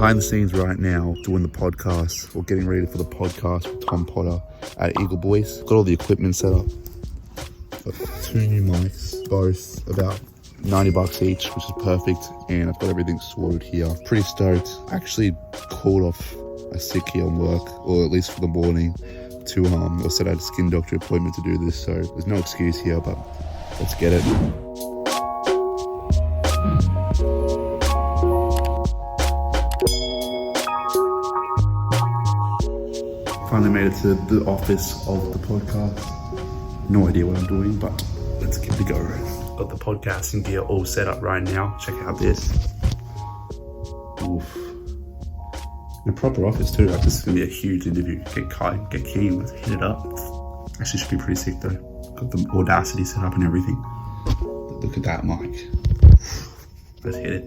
behind the scenes right now doing the podcast or getting ready for the podcast with Tom Potter at Eagle Boys. Got all the equipment set up. Got 2 new mics, both about $90 each, which is perfect, and I've got everything sorted here. Pretty stoked. Actually called off a sick here on work, or at least for the morning, to I said I had a skin doctor appointment to do this, so there's no excuse here, but let's get it. Finally made it to the office of the podcast. No idea what I'm doing, but let's get to go. Got the podcasting gear all set up right now. Check out this. Oof. In a proper office too. Like, this is gonna be a huge interview. Get keen, let's hit it up. Actually should be pretty sick though. Got the Audacity set up and everything. Look at that mic. Let's hit it.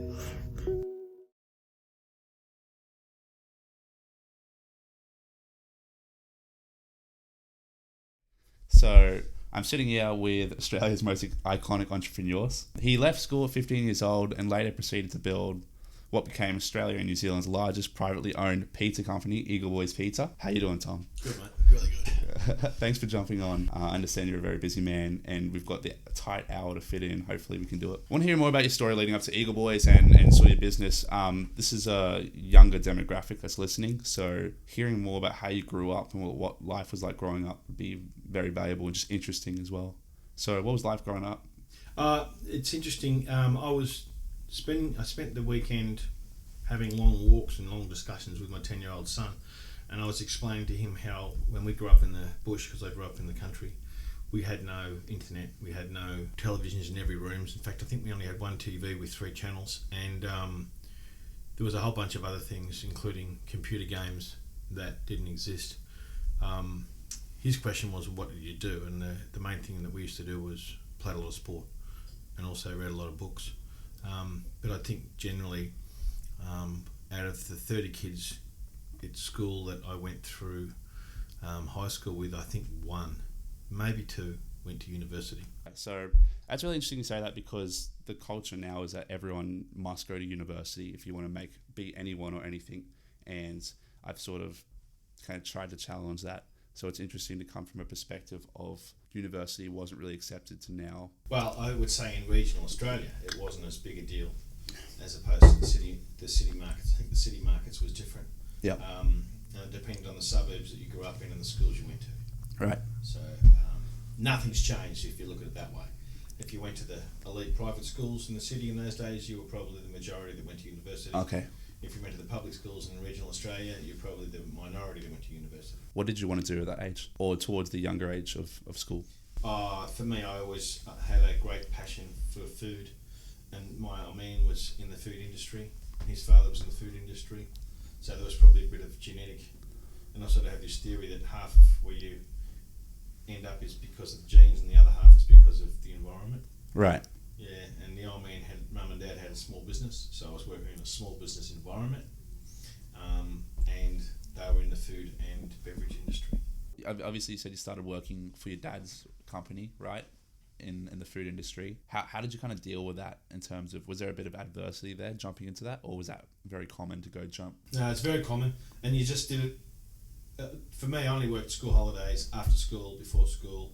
So I'm sitting here with Australia's most iconic entrepreneurs. He left school at 15 years old and later proceeded to build what became Australia and New Zealand's largest privately owned pizza company, Eagle Boys Pizza. How you doing, Tom? Good, mate. Really good. Thanks for jumping on. I understand you're a very busy man and we've got the tight hour to fit in. Hopefully we can do it. I want to hear more about your story leading up to Eagle Boys and sort of your business. This is a younger demographic that's listening, so hearing more about how you grew up and what life was like growing up would be very valuable and just interesting as well. So what was life growing up? It's interesting. I spent the weekend having long walks and long discussions with my 10-year-old son, and I was explaining to him how when we grew up in the bush, because I grew up in the country, we had no internet, we had no televisions in every room. In fact, I think we only had one TV with 3 channels, and there was a whole bunch of other things, including computer games that didn't exist. His question was, what did you do? And the main thing that we used to do was play a lot of sport and also read a lot of books. But I think generally, out of the 30 kids at school that I went through high school with, I think 1, maybe 2 went to university. So that's really interesting to say that, because the culture now is that everyone must go to university if you want to be anyone or anything. And I've sort of kind of tried to challenge that. So it's interesting to come from a perspective of university wasn't really accepted to now. Well, I would say in regional Australia, it wasn't as big a deal as opposed to the city markets. I think the city markets was different. Yeah. And it depended on the suburbs that you grew up in and the schools you went to. Right. So nothing's changed if you look at it that way. If you went to the elite private schools in the city in those days, you were probably the majority that went to university. Okay. If you went to the public schools in regional Australia, you're probably the minority that went to university. What did you want to do at that age, or towards the younger age of school? For me, I always had a great passion for food, and my man was in the food industry. His father was in the food industry, so there was probably a bit of genetic. And I sort of have this theory that half of where you end up is because of the genes, and the other half is because of the environment. Right. Yeah, and the old man mum and dad had a small business, so I was working in a small business environment, and they were in the food and beverage industry. Obviously, you said you started working for your dad's company, right, in the food industry. How did you kind of deal with that in terms of, was there a bit of adversity there jumping into that, or was that very common to go jump? No, it's very common, and you just did it. For me, I only worked school holidays, after school, before school.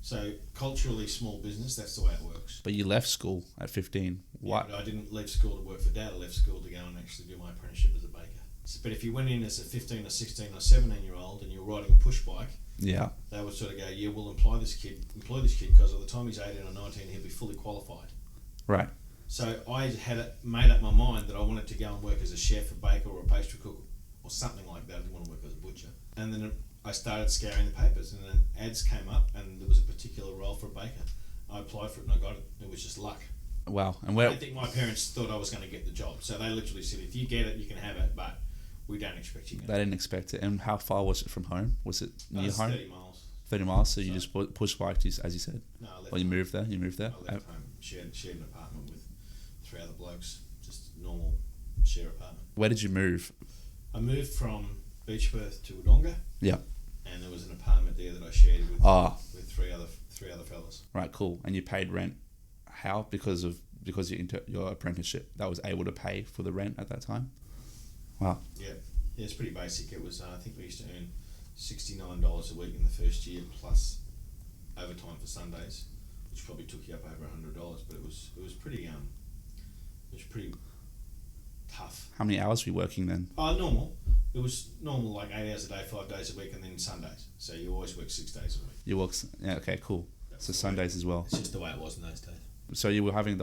So culturally, small business, that's the way it works. But you left school at 15. What? Yeah, but I didn't leave school to work for Dad. I left school to go and actually do my apprenticeship as a baker. But if you went in as a 15 or 16 or 17-year-old and you're riding a push bike, yeah, they would sort of go, yeah, we'll employ this kid because by the time he's 18 or 19, he'll be fully qualified. Right. So I had made up my mind that I wanted to go and work as a chef, a baker, or a pastry cook, or something like that. I didn't want to work as a butcher. And then I started scouring the papers, and then ads came up, and there was a particular role for a baker. I applied for it, and I got it. It was just luck. Wow. And I don't think my parents thought I was going to get the job, so they literally said, if you get it, you can have it, but we don't expect you to. They didn't expect it. And how far was it from home? Was it near home? 30 miles. 30 miles, so you just push biked, as you said? No, I left Or you home. moved there? You moved there? I left home, shared an apartment with 3 other blokes, just normal share apartment. Where did you move? I moved from Beechworth to Wodonga. Yeah. And there was an apartment there that I shared with three other fellas. Right, cool. And you paid rent. How? Because your apprenticeship, that was able to pay for the rent at that time? Wow. Yeah, it's pretty basic. It was I think we used to earn $69 a week in the first year plus overtime for Sundays, which probably took you up over $100. But it was pretty tough. How many hours were you working then? Normal. It was normal, like 8 hours a day, 5 days a week, and then Sundays. So you always work 6 days a week. You work. Yeah. Okay. Cool. That's So the Sundays way, as well. It's just the way it was in those days. So you were having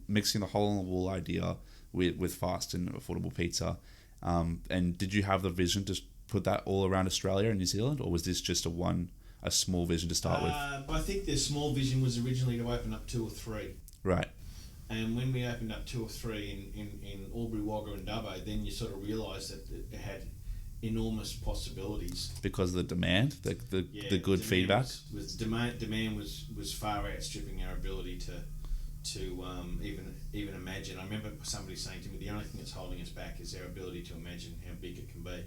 mixing the hole in the wall idea with fast and affordable pizza, and did you have the vision to put that all around Australia and New Zealand, or was this just a small vision to start with? I think the small vision was originally to open up 2 or 3. Right. And when we opened up 2 or 3 in Albury, Wagga and Dubbo, then you sort of realised that it had enormous possibilities. Because of the demand, the good feedback? Demand was far outstripping our ability to even imagine. I remember somebody saying to me, the only thing that's holding us back is our ability to imagine how big it can be.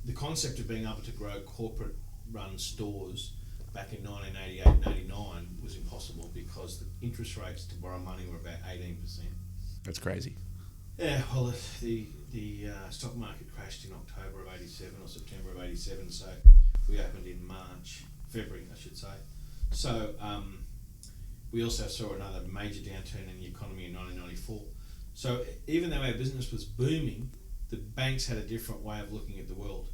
The concept of being able to grow corporate run stores back in 1988 and 89 was impossible because the interest rates to borrow money were about 18%. That's crazy. Yeah, well, the stock market crashed in October of 87 or September of 87, so we opened in February, I should say. So we also saw another major downturn in the economy in 1994. So even though our business was booming, the banks had a different way of looking at the world.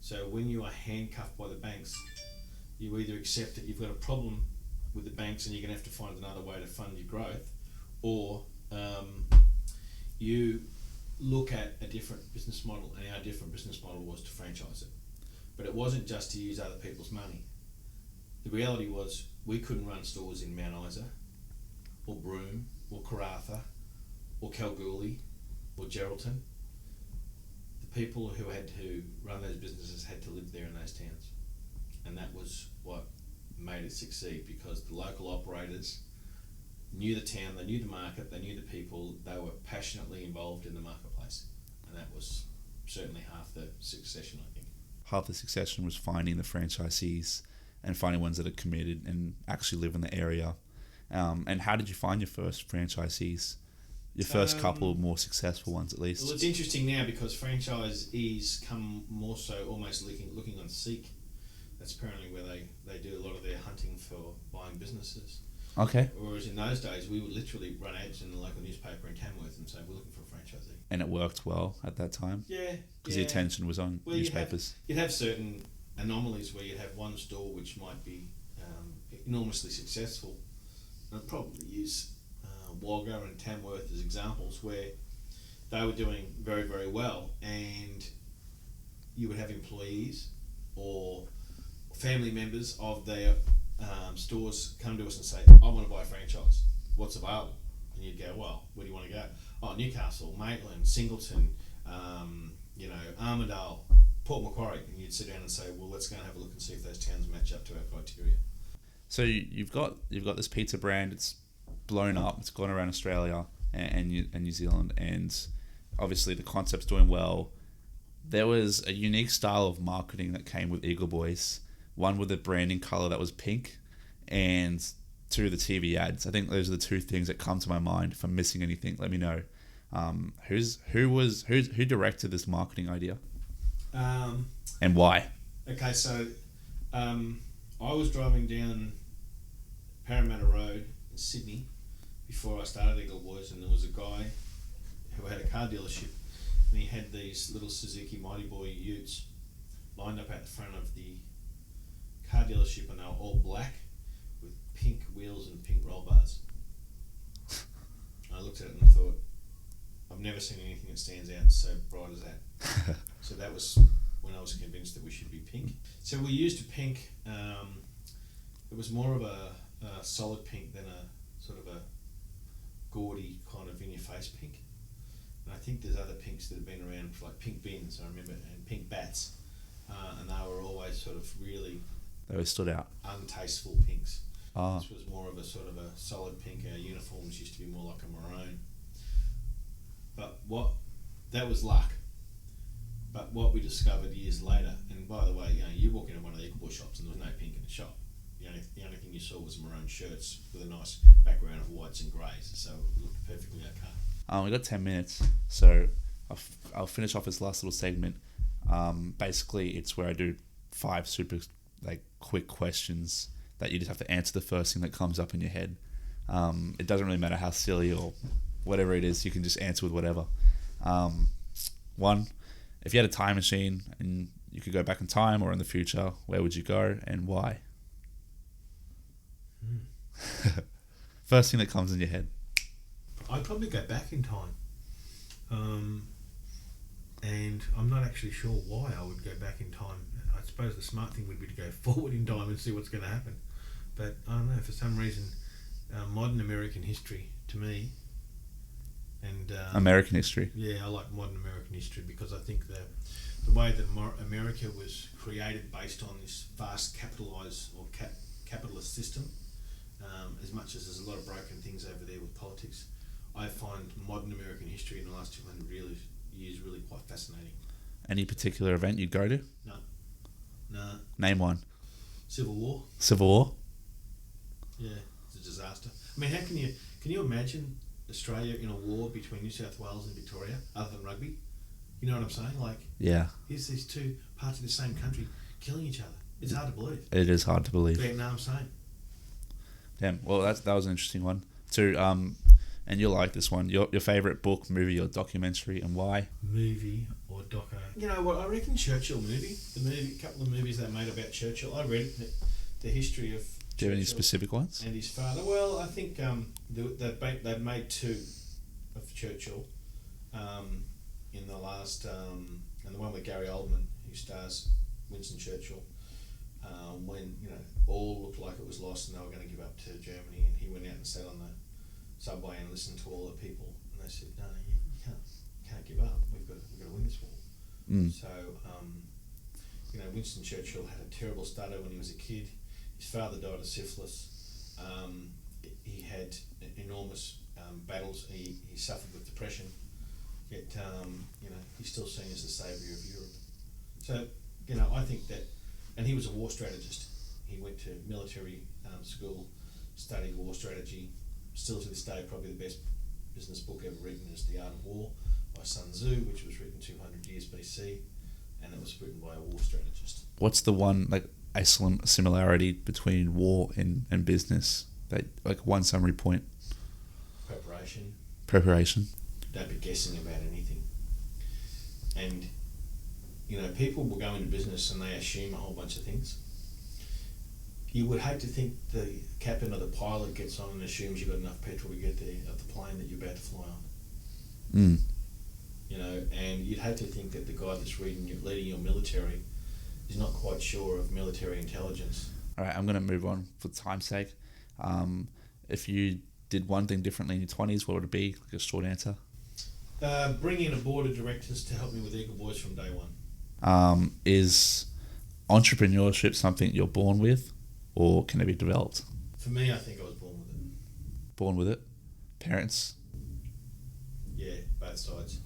So when you are handcuffed by the banks, you either accept that you've got a problem with the banks and you're going to have to find another way to fund your growth, or you look at a different business model, and our different business model was to franchise it. But it wasn't just to use other people's money. The reality was we couldn't run stores in Mount Isa, or Broome, or Karratha, or Kalgoorlie, or Geraldton. The people who had to run those businesses had to live there in those towns. And that was what made it succeed, because the local operators knew the town, they knew the market, they knew the people, they were passionately involved in the marketplace. And that was certainly half the succession, I think. Half the succession was finding the franchisees and finding ones that are committed and actually live in the area. And how did you find your first franchisees? Your first couple of more successful ones, at least. Well, it's interesting now because franchisees come more so almost looking on Seek. That's apparently where they do a lot of their hunting for buying businesses. Okay. Whereas in those days, we would literally run ads in the local newspaper in Tamworth and say, we're looking for a franchisee. And it worked well at that time? Yeah. Because the attention was on newspapers. You'd have certain anomalies where you'd have one store which might be enormously successful. And I'd probably use Wagga and Tamworth as examples where they were doing very, very well, and you would have employees or family members of their stores come to us and say, I want to buy a franchise. What's available? And you'd go, well, where do you want to go? Oh, Newcastle, Maitland, Singleton, Armidale, Port Macquarie. And you'd sit down and say, well, let's go and have a look and see if those towns match up to our criteria. So you've got this pizza brand. It's blown up. It's gone around Australia and New Zealand, and obviously the concept's doing well. There was a unique style of marketing that came with Eagle Boys. One with a branding colour that was pink, and 2 of the TV ads. I think those are the 2 things that come to my mind. If I'm missing anything, let me know. Who directed this marketing idea? And why? Okay, so I was driving down Parramatta Road in Sydney before I started Eagle Boys, and there was a guy who had a car dealership, and he had these little Suzuki Mighty Boy utes lined up at the front of the car dealership, and they were all black with pink wheels and pink roll bars. I looked at it and I thought, I've never seen anything that stands out so bright as that. So that was when I was convinced that we should be pink. So we used a pink. It was more of a solid pink than a sort of a gaudy kind of in-your-face pink. And I think there's other pinks that have been around, like pink bins, I remember, and pink bats. And they were always sort of really... They were stood out. Untasteful pinks. Ah. This was more of a sort of a solid pink. Our uniforms used to be more like a maroon. But that was luck. But what we discovered years later, and by the way, you walk into one of the Eagle Boy shops and there was no pink in the shop. The only thing you saw was maroon shirts with a nice background of whites and greys, so it looked perfectly okay. We got 10 minutes, so I'll finish off this last little segment. Basically, it's where I do 5 super quick questions that you just have to answer the first thing that comes up in your head. It doesn't really matter how silly or whatever it is. You can just answer with whatever. 1, if you had a time machine and you could go back in time or in the future, where would you go and why? First thing that comes in your head. I'd probably go back in time. And I'm not actually sure why I would go back in time. I suppose the smart thing would be to go forward in time and see what's going to happen. But I don't know, for some reason, modern American history, to me, and American history. Yeah, I like modern American history because I think the way that America was created based on this vast capitalist system, as much as there's a lot of broken things over there with politics, I find modern American history in the last 200 years really quite fascinating. Any particular event you'd go to? No. Name one. Civil War. Civil War? Yeah, it's a disaster. I mean, how can you imagine Australia in a war between New South Wales and Victoria, other than rugby? You know what I'm saying? Like, yeah. Here's these two parts of the same country killing each other. It's hard to believe. It is hard to believe. Vietnam, same. Damn. Well, that was an interesting one. So, and you'll like this one. Your favourite book, movie, or documentary, and why? Movie or doco? You know what? I reckon Churchill movie. A couple of movies they made about Churchill. I read the history of. Do you have any specific ones? And his father. Well, I think they've made 2 of Churchill. In the last, and the one with Gary Oldman, who stars Winston Churchill. When all looked like it was lost and they were going to give up to Germany, and he went out and sat on the subway and listened to all the people, and they said, "No, you can't give up. We've got to win this war." So, Winston Churchill had a terrible stutter when he was a kid. His father died of syphilis. He had enormous battles. He suffered with depression. Yet, he's still seen as the saviour of Europe. So, I think that, and he was a war strategist. He went to military school, studied war strategy. Still to this day, probably the best business book ever written is The Art of War by Sun Tzu, which was written 200 years BC, and it was written by a war strategist. What's the one, a similarity between war and business? One summary point. Preparation. Don't be guessing about anything. And, people will go into business and they assume a whole bunch of things. You would hate to think the captain or the pilot gets on and assumes you've got enough petrol to get there of the plane that you're about to fly on. And you'd hate to think that the guy that's leading your military is not quite sure of military intelligence. All right, I'm going to move on for time's sake. If you did one thing differently in your 20s, what would it be? A short answer. Bring in a board of directors to help me with Eagle Boys from day one. Is entrepreneurship something you're born with, or can it be developed? For me, I think I was born with it. Born with it? Parents? Yeah, both sides.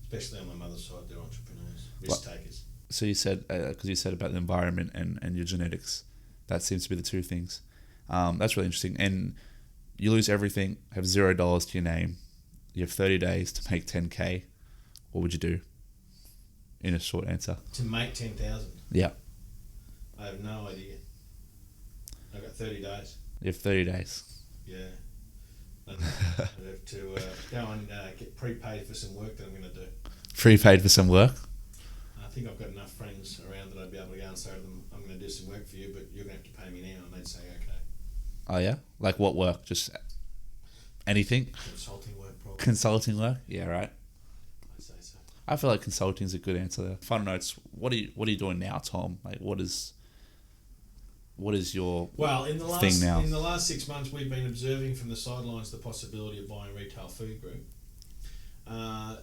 Especially on my mother's side, they're entrepreneurs, risk takers. So you said, because you said about the environment and your genetics, that seems to be the 2 things. That's really interesting. And you lose everything, have $0 to your name. You have 30 days to make 10K. What would you do? In a short answer. To make 10,000? Yeah. I have no idea. I've got 30 days. You have 30 days. Yeah. I'd have to go and get prepaid for some work that I'm going to do. Prepaid for some work? I think I've got enough friends around that I'd be able to go and say to them, I'm going to do some work for you, but you're going to have to pay me now. And they'd say, okay. Oh, yeah? Like what work? Just anything? Consulting work, probably. Consulting work? Yeah, right. I'd say so. I feel like consulting is a good answer there. Final notes. What are you doing now, Tom? What is your thing now? In the last 6 months, we've been observing from the sidelines the possibility of buying a retail food group.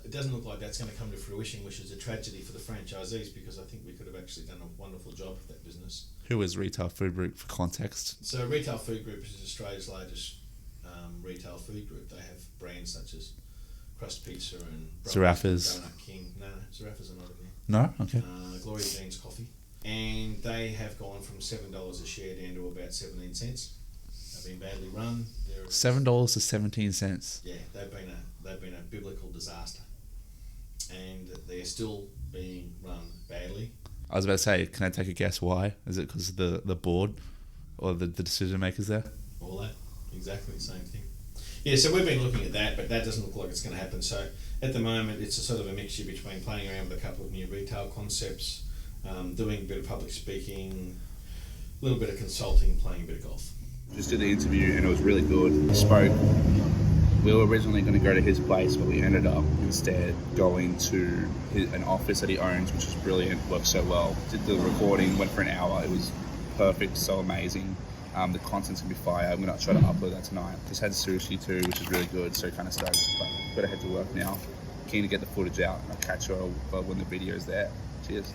It doesn't look like that's going to come to fruition, which is a tragedy for the franchisees, because I think we could have actually done a wonderful job of that business. Who is Retail Food Group for context? So Retail Food Group is Australia's largest retail food group. They have brands such as Crust Pizza and Zarafas. Donut King. No, Zarafas are not in there. No? Okay. Gloria Jean's Coffee. And they have gone from $7 a share down to about 17 cents. They've been badly run. $7 to 17 cents. Yeah, they've been a biblical disaster. and that they're still being run badly. I was about to say, can I take a guess why? Is it because of the board or the decision makers there? All that, exactly the same thing. Yeah, so we've been looking at that, but that doesn't look like it's going to happen. So at the moment, it's a sort of a mixture between playing around with a couple of new retail concepts, doing a bit of public speaking, a little bit of consulting, playing a bit of golf. Just did the interview and it was really good. We spoke. We were originally going to go to his place, but we ended up instead going to an office that he owns, which is brilliant, works so well. Did the recording, went for an hour. It was perfect, so amazing. The content's going to be fire. I'm going to try to upload that tonight. Just had sushi too, which is really good, so kind of stoked. But got to head to work now. Keen to get the footage out. I'll catch you when the video's there. Cheers.